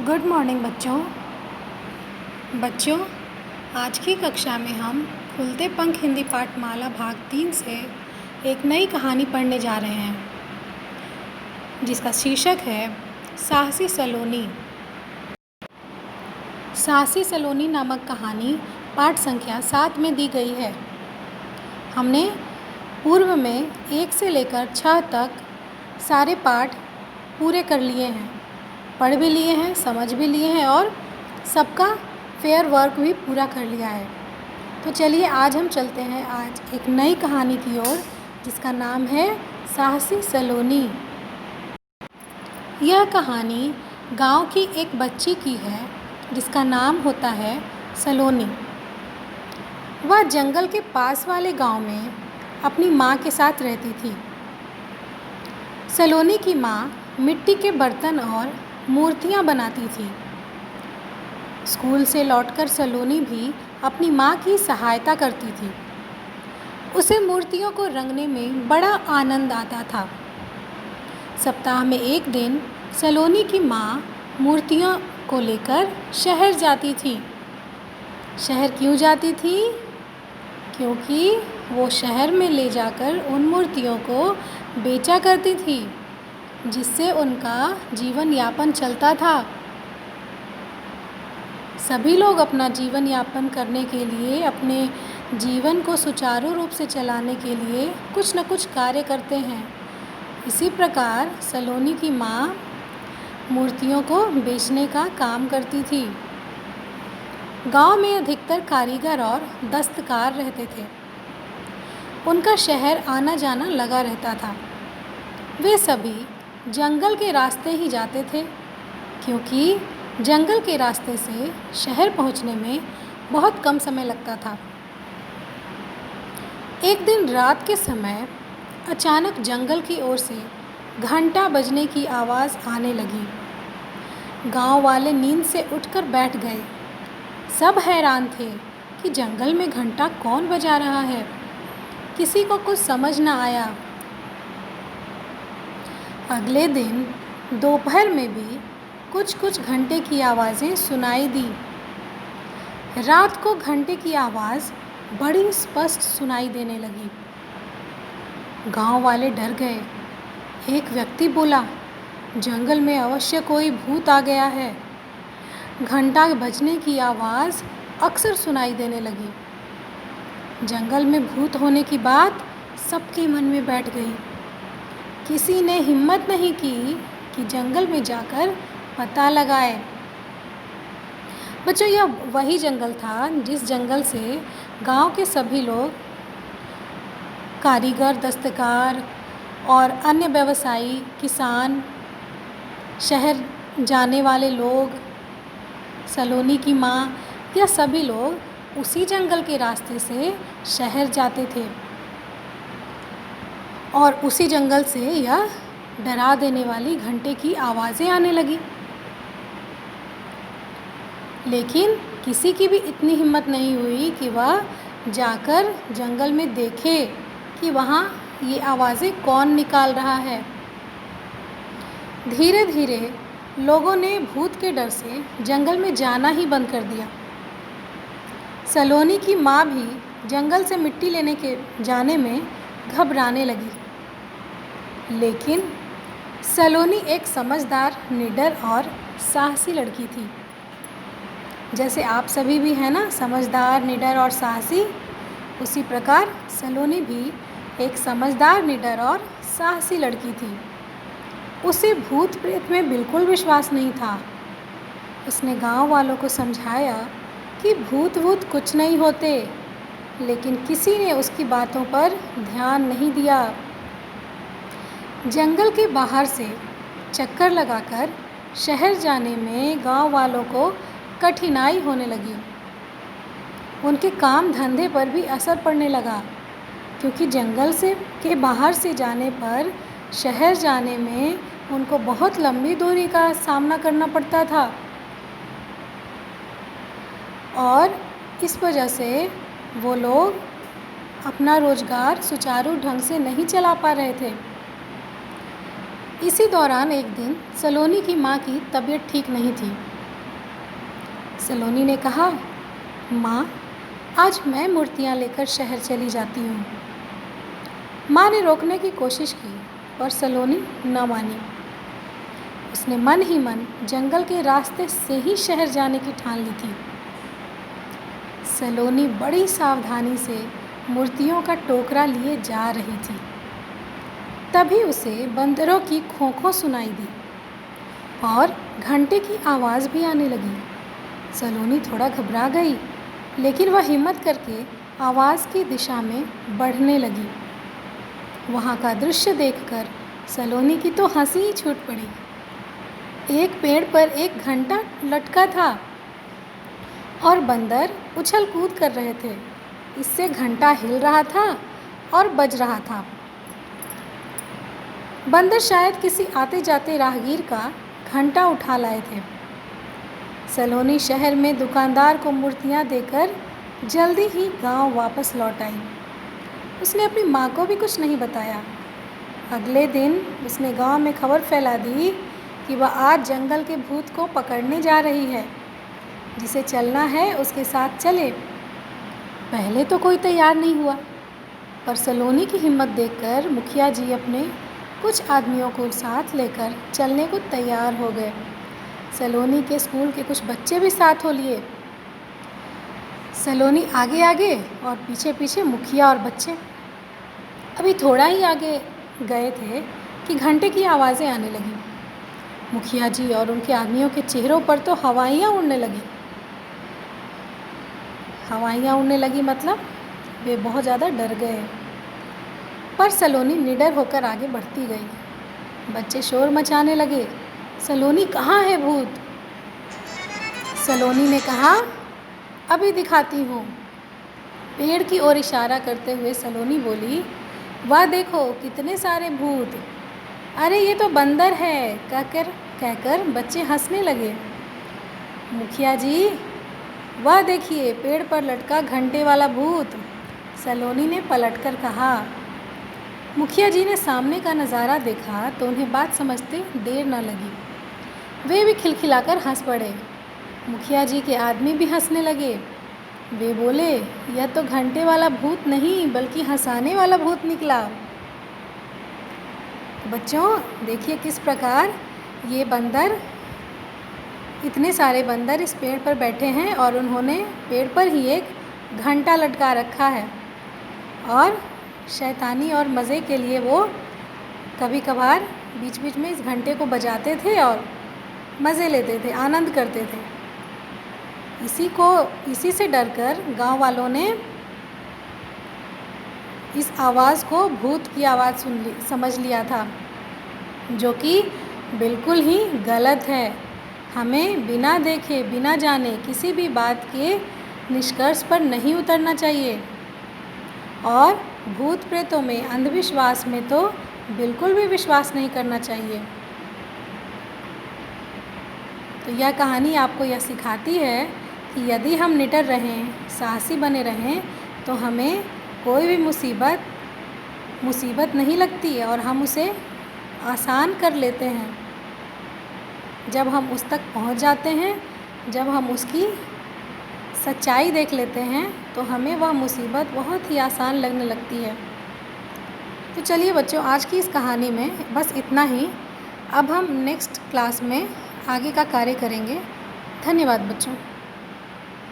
Good morning बच्चों। बच्चों, आज की कक्षा में हम खुलते पंख हिंदी पाठमाला भाग 3 से एक नई कहानी पढ़ने जा रहे हैं, जिसका शीर्षक है साहसी सलोनी। साहसी सलोनी नामक कहानी पाठ संख्या 7 में दी गई है। हमने पूर्व में 1 से लेकर 6 तक सारे पाठ पूरे कर लिए हैं, पढ़ भी लिए हैं, समझ भी लिए हैं और सबका फेयर वर्क भी पूरा कर लिया है। तो चलिए आज हम चलते हैं आज एक नई कहानी की ओर, जिसका नाम है साहसी सलोनी। यह कहानी गांव की एक बच्ची की है, जिसका नाम होता है सलोनी। वह जंगल के पास वाले गांव में अपनी माँ के साथ रहती थी। सलोनी की माँ मिट्टी के बर्तन और मूर्तियाँ बनाती थी। स्कूल से लौटकर सलोनी भी अपनी माँ की सहायता करती थी। उसे मूर्तियों को रंगने में बड़ा आनंद आता था। सप्ताह में एक दिन सलोनी की माँ मूर्तियों को लेकर शहर जाती थी। शहर क्यों जाती थी? क्योंकि वो शहर में ले जाकर उन मूर्तियों को बेचा करती थी, जिससे उनका जीवन यापन चलता था। सभी लोग अपना जीवन यापन करने के लिए, अपने जीवन को सुचारू रूप से चलाने के लिए कुछ न कुछ कार्य करते हैं। इसी प्रकार सलोनी की माँ मूर्तियों को बेचने का काम करती थी। गांव में अधिकतर कारीगर और दस्तकार रहते थे। उनका शहर आना जाना लगा रहता था। वे सभी जंगल के रास्ते ही जाते थे, क्योंकि जंगल के रास्ते से शहर पहुंचने में बहुत कम समय लगता था। एक दिन रात के समय अचानक जंगल की ओर से घंटा बजने की आवाज़ आने लगी। गांव वाले नींद से उठकर बैठ गए। सब हैरान थे कि जंगल में घंटा कौन बजा रहा है। किसी को कुछ समझ न आया। अगले दिन दोपहर में भी कुछ घंटे की आवाज़ें सुनाई दी। रात को घंटे की आवाज़ बड़ी स्पष्ट सुनाई देने लगी। गांव वाले डर गए। एक व्यक्ति बोला, जंगल में अवश्य कोई भूत आ गया है। घंटा बजने की आवाज़ अक्सर सुनाई देने लगी। जंगल में भूत होने की बात सबके मन में बैठ गई। किसी ने हिम्मत नहीं की कि जंगल में जाकर पता लगाए। बच्चों, यह वही जंगल था जिस जंगल से गांव के सभी लोग, कारीगर, दस्तकार और अन्य व्यवसायी, किसान, शहर जाने वाले लोग, सलोनी की माँ, यह सभी लोग उसी जंगल के रास्ते से शहर जाते थे। और उसी जंगल से यह डरा देने वाली घंटे की आवाज़ें आने लगी। लेकिन किसी की भी इतनी हिम्मत नहीं हुई कि वह जाकर जंगल में देखे कि वहाँ ये आवाज़ें कौन निकाल रहा है। धीरे धीरे लोगों ने भूत के डर से जंगल में जाना ही बंद कर दिया। सलोनी की माँ भी जंगल से मिट्टी लेने के जाने में घबराने लगी। लेकिन सलोनी एक समझदार, निडर और साहसी लड़की थी। जैसे आप सभी भी हैं ना, समझदार, निडर और साहसी, उसी प्रकार सलोनी भी एक समझदार, निडर और साहसी लड़की थी। उसे भूत प्रेत में बिल्कुल विश्वास नहीं था। उसने गांव वालों को समझाया कि भूत कुछ नहीं होते, लेकिन किसी ने उसकी बातों पर ध्यान नहीं दिया। जंगल के बाहर से चक्कर लगाकर शहर जाने में गांव वालों को कठिनाई होने लगी। उनके काम धंधे पर भी असर पड़ने लगा, क्योंकि जंगल से के बाहर से जाने पर शहर जाने में उनको बहुत लंबी दूरी का सामना करना पड़ता था। और इस वजह से वो लोग अपना रोज़गार सुचारू ढंग से नहीं चला पा रहे थे। इसी दौरान एक दिन सलोनी की माँ की तबीयत ठीक नहीं थी। सलोनी ने कहा, माँ, आज मैं मूर्तियाँ लेकर शहर चली जाती हूँ। माँ ने रोकने की कोशिश की पर सलोनी न मानी। उसने मन ही मन जंगल के रास्ते से ही शहर जाने की ठान ली थी। सलोनी बड़ी सावधानी से मूर्तियों का टोकरा लिए जा रही थी। तभी उसे बंदरों की खों-खों सुनाई दी और घंटे की आवाज़ भी आने लगी। सलोनी थोड़ा घबरा गई, लेकिन वह हिम्मत करके आवाज़ की दिशा में बढ़ने लगी। वहाँ का दृश्य देखकर सलोनी की तो हंसी ही छूट पड़ी। एक पेड़ पर एक घंटा लटका था और बंदर उछल कूद कर रहे थे। इससे घंटा हिल रहा था और बज रहा था। बंदर शायद किसी आते जाते राहगीर का घंटा उठा लाए थे। सलोनी शहर में दुकानदार को मूर्तियाँ देकर जल्दी ही गांव वापस लौट आई। उसने अपनी माँ को भी कुछ नहीं बताया। अगले दिन उसने गांव में खबर फैला दी कि वह आज जंगल के भूत को पकड़ने जा रही है। जिसे चलना है उसके साथ चले। पहले तो कोई तैयार नहीं हुआ, पर सलोनी की हिम्मत देखकर मुखिया जी अपने कुछ आदमियों को साथ लेकर चलने को तैयार हो गए। सलोनी के स्कूल के कुछ बच्चे भी साथ हो लिए। सलोनी आगे आगे और पीछे पीछे मुखिया और बच्चे। अभी थोड़ा ही आगे गए थे कि घंटे की आवाज़ें आने लगीं। मुखिया जी और उनके आदमियों के चेहरों पर तो हवाइयाँ उड़ने लगी। हवाइयाँ उड़ने लगी मतलब वे बहुत ज़्यादा डर गए। पर सलोनी निडर होकर आगे बढ़ती गई। बच्चे शोर मचाने लगे, सलोनी कहाँ है भूत? सलोनी ने कहा, अभी दिखाती हूँ। पेड़ की ओर इशारा करते हुए सलोनी बोली, वाह देखो कितने सारे भूत। अरे ये तो बंदर है, कहकर बच्चे हंसने लगे। मुखिया जी, वाह देखिए पेड़ पर लटका घंटे वाला भूत, सलोनी ने पलटकर कहा। मुखिया जी ने सामने का नज़ारा देखा तो उन्हें बात समझते देर न लगी। वे भी खिलखिलाकर हंस पड़े। मुखिया जी के आदमी भी हंसने लगे। वे बोले, यह तो घंटे वाला भूत नहीं बल्कि हंसाने वाला भूत निकला। बच्चों देखिए किस प्रकार ये बंदर, इतने सारे बंदर इस पेड़ पर बैठे हैं और उन्होंने पेड़ पर ही एक घंटा लटका रखा है और शैतानी और मज़े के लिए वो कभी कभार बीच बीच में इस घंटे को बजाते थे और मज़े लेते थे, आनंद करते थे। इसी से डरकर गांव वालों ने इस आवाज़ को भूत की आवाज़ समझ लिया था, जो कि बिल्कुल ही गलत है। हमें बिना देखे बिना जाने किसी भी बात के निष्कर्ष पर नहीं उतरना चाहिए और भूत प्रेतों में, अंधविश्वास में तो बिल्कुल भी विश्वास नहीं करना चाहिए। तो यह कहानी आपको यह सिखाती है कि यदि हम निडर रहें, साहसी बने रहें, तो हमें कोई भी मुसीबत नहीं लगती और हम उसे आसान कर लेते हैं। जब हम उस तक पहुंच जाते हैं, जब हम उसकी सच्चाई देख लेते हैं, तो हमें वह मुसीबत बहुत ही आसान लगने लगती है। तो चलिए बच्चों, आज की इस कहानी में बस इतना ही। अब हम नेक्स्ट क्लास में आगे का कार्य करेंगे। धन्यवाद बच्चों।